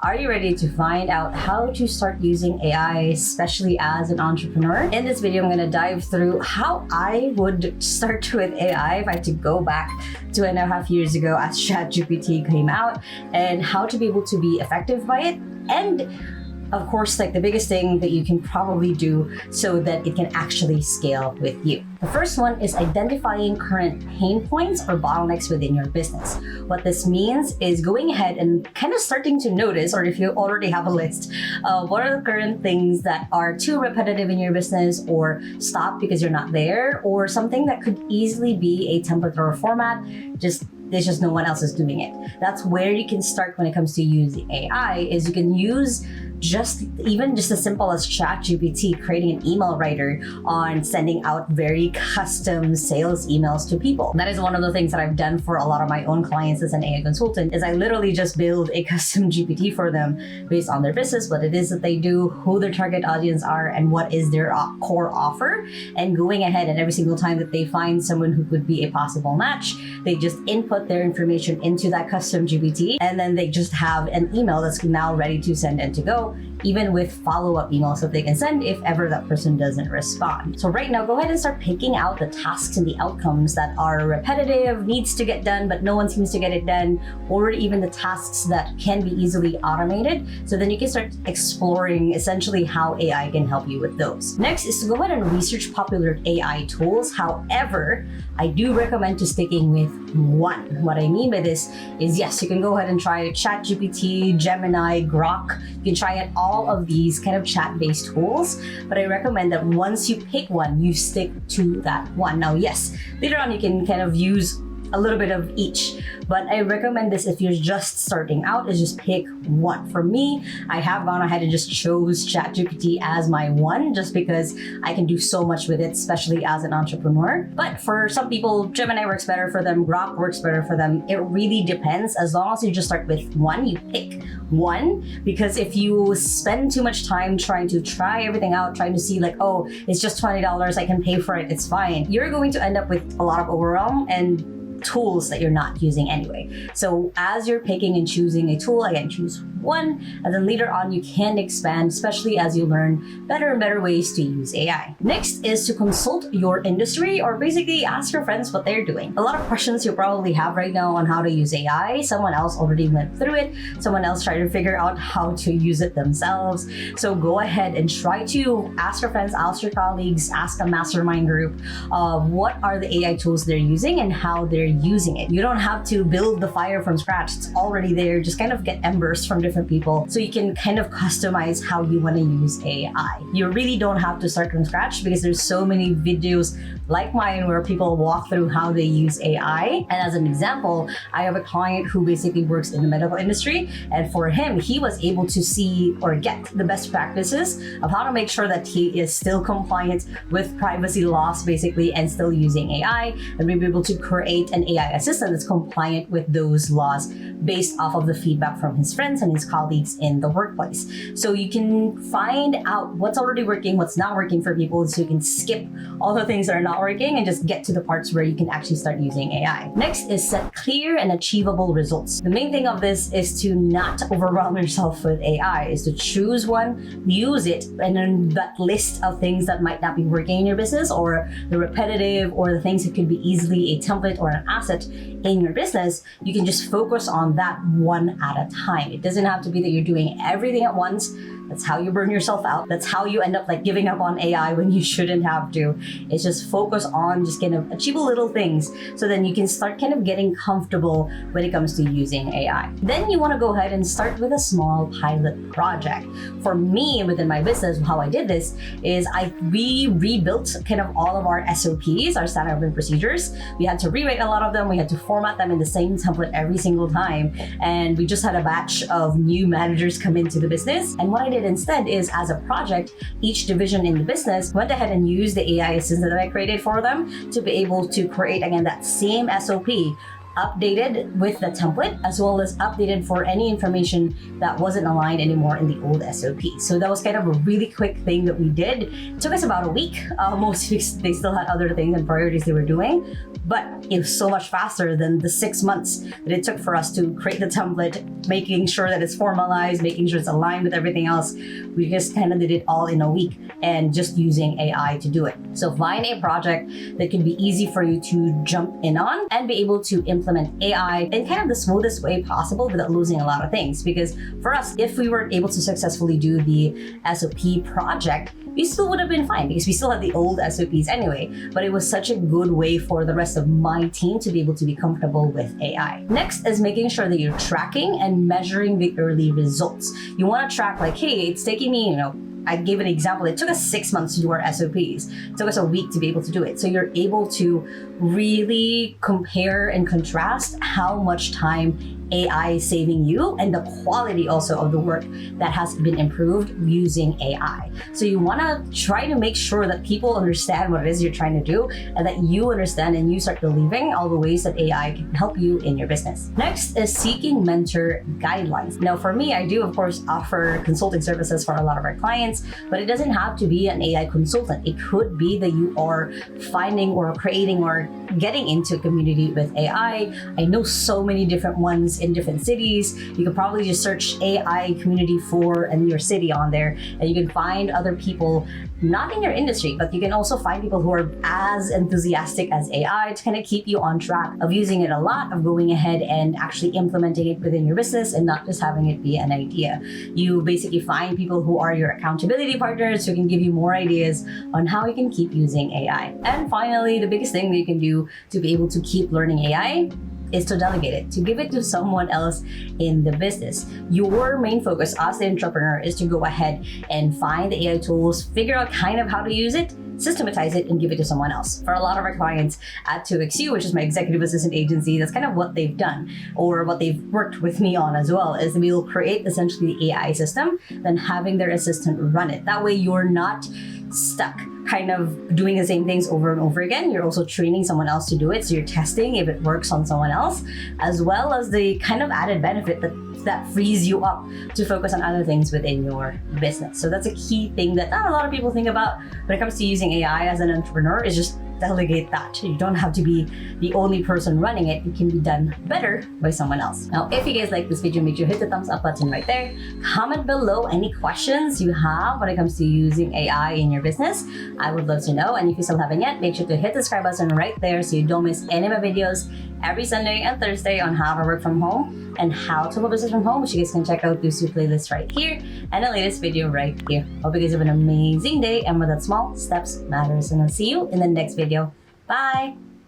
Are you ready to find out how to start using AI, especially as an entrepreneur? In this video, I'm going to dive through how I would start with AI if I had to go back 2.5 years ago as ChatGPT came out, and how to be able to be effective by it, and of course, like the biggest thing that you can probably do so that it can actually scale with you. The first one is identifying current pain points or bottlenecks within your business. What this means is going ahead and kind of starting to notice, or if you already have a list, what are the current things that are too repetitive in your business or stop because you're not there, or something that could easily be a template or a format, there's just no one else is doing it. That's where you can start when it comes to using AI, is you can use just as simple as ChatGPT, creating an email writer on sending out very custom sales emails to people. That is one of the things that I've done for a lot of my own clients as an AI consultant, is I literally just build a custom GPT for them based on their business, what it is that they do, who their target audience are, and what is their core offer. And going ahead, and every single time that they find someone who could be a possible match, they just input their information into that custom GPT, and then they just have an email that's now ready to send and to go, even with follow-up emails that they can send if ever that person doesn't respond. So right now, go ahead and start picking out the tasks and the outcomes that are repetitive, needs to get done, but no one seems to get it done, or even the tasks that can be easily automated. So then you can start exploring essentially how AI can help you with those. Next is to go ahead and research popular AI tools. However, I do recommend to sticking with one. What I mean by this is, yes, you can go ahead and try ChatGPT, Gemini, Grok. You can try it, all of these kind of chat-based tools, but I recommend that once you pick one, you stick to that one. Now, yes, later on you can kind of use a little bit of each, but I recommend this if you're just starting out, is just pick one. For me, I have gone ahead and just chose ChatGPT as my one, just because I can do so much with it, especially as an entrepreneur. But for some people, Gemini works better for them, Grok works better for them. It really depends. As long as you just start with one, you pick one, because if you spend too much time trying to try everything out, trying to see like, oh, it's just $20, I can pay for it, it's fine, you're going to end up with a lot of overwhelm and tools that you're not using anyway. So as you're picking and choosing a tool, again, choose one, and then later on you can expand, especially as you learn better and better ways to use AI. Next is to consult your industry, or basically ask your friends what they're doing. A lot of questions you probably have right now on how to use AI, someone else already went through it, someone else tried to figure out how to use it themselves. So go ahead and try to ask your friends, ask your colleagues, ask a mastermind group, what are the AI tools they're using and how they're using it. You don't have to build the fire from scratch. It's already there. Just kind of get embers from different people so you can kind of customize how you want to use AI. You really don't have to start from scratch, because there's so many videos like mine where people walk through how they use AI. And as an example, I have a client who basically works in the medical industry, and for him, he was able to see or get the best practices of how to make sure that he is still compliant with privacy laws basically, and still using AI, and be able to create an AI assistant that's compliant with those laws based off of the feedback from his friends and his colleagues in the workplace. So you can find out what's already working, what's not working for people, so you can skip all the things that are not working and just get to the parts where you can actually start using AI. Next is set clear and achievable results. The main thing of this is to not overwhelm yourself with AI, is to choose one, use it, and then that list of things that might not be working in your business, or the repetitive, or the things that could be easily a template or an asset in your business, you can just focus on that one at a time. It doesn't have to be that you're doing everything at once. That's how you burn yourself out. That's how you end up like giving up on AI when you shouldn't have to. It's just focus on just kind of achievable little things, so then you can start kind of getting comfortable when it comes to using AI. Then you want to go ahead and start with a small pilot project. For me, within my business, how I did this is we rebuilt kind of all of our SOPs, our standard operating procedures. We had to rewrite a lot of them. We had to format them in the same template every single time. And we just had a batch of new managers come into the business. And what I did instead is, as a project, each division in the business went ahead and used the AI assistant that I created for them to be able to create, again, that same SOP updated with the template, as well as updated for any information that wasn't aligned anymore in the old SOP. So that was kind of a really quick thing that we did. It took us about a week. Most weeks they still had other things and priorities they were doing, but it was so much faster than the 6 months that it took for us to create the template, making sure that it's formalized, making sure it's aligned with everything else. We just kind of did it all in a week and just using AI to do it. So find a project that can be easy for you to jump in on and be able to implement AI in kind of the smoothest way possible without losing a lot of things. Because for us, if we were able to successfully do the SOP project, we still would have been fine because we still had the old SOPs anyway, but it was such a good way for the rest of my team to be able to be comfortable with AI. Next is making sure that you're tracking and measuring the early results. You want to track like, hey, it's taking me, I gave an example. It took us 6 months to do our SOPs. It took us a week to be able to do it. So you're able to really compare and contrast how much time AI is saving you and the quality also of the work that has been improved using AI. So you want to try to make sure that people understand what it is you're trying to do and that you understand and you start believing all the ways that AI can help you in your business. Next is seeking mentor guidelines. Now for me, I do of course offer consulting services for a lot of our clients, but it doesn't have to be an AI consultant. It could be that you are finding or creating or getting into a community with AI. I know so many different ones in different cities. You could probably just search AI community in your city on there, and you can find other people not in your industry, but you can also find people who are as enthusiastic as AI to kind of keep you on track of using it a lot, of going ahead and actually implementing it within your business and not just having it be an idea. You basically find people who are your accountability partners who can give you more ideas on how you can keep using AI. And finally, the biggest thing that you can do to be able to keep learning AI is to delegate it, to give it to someone else in the business. Your main focus as the entrepreneur is to go ahead and find the AI tools, figure out kind of how to use it, systematize it, and give it to someone else. For a lot of our clients at 2XU, which is my executive assistant agency, that's kind of what they've done, or what they've worked with me on as well, is we'll create essentially the AI system, then having their assistant run it. That way you're not stuck kind of doing the same things over and over again. You're also training someone else to do it. So you're testing if it works on someone else, as well as the kind of added benefit that frees you up to focus on other things within your business. So that's a key thing that not a lot of people think about when it comes to using AI as an entrepreneur, is just delegate that. You don't have to be the only person running it. It can be done better by someone else. Now, if you guys like this video, make sure to hit the thumbs up button right there. Comment below any questions you have when it comes to using AI in your business. I would love to know. And if you still haven't yet, make sure to hit the subscribe button right there so you don't miss any of my videos every Sunday and Thursday on how to work from home and how to build business from home, which you guys can check out through the playlist right here and the latest video right here. Hope you guys have an amazing day, and with that, small steps matters, and I'll see you in the next video. Bye!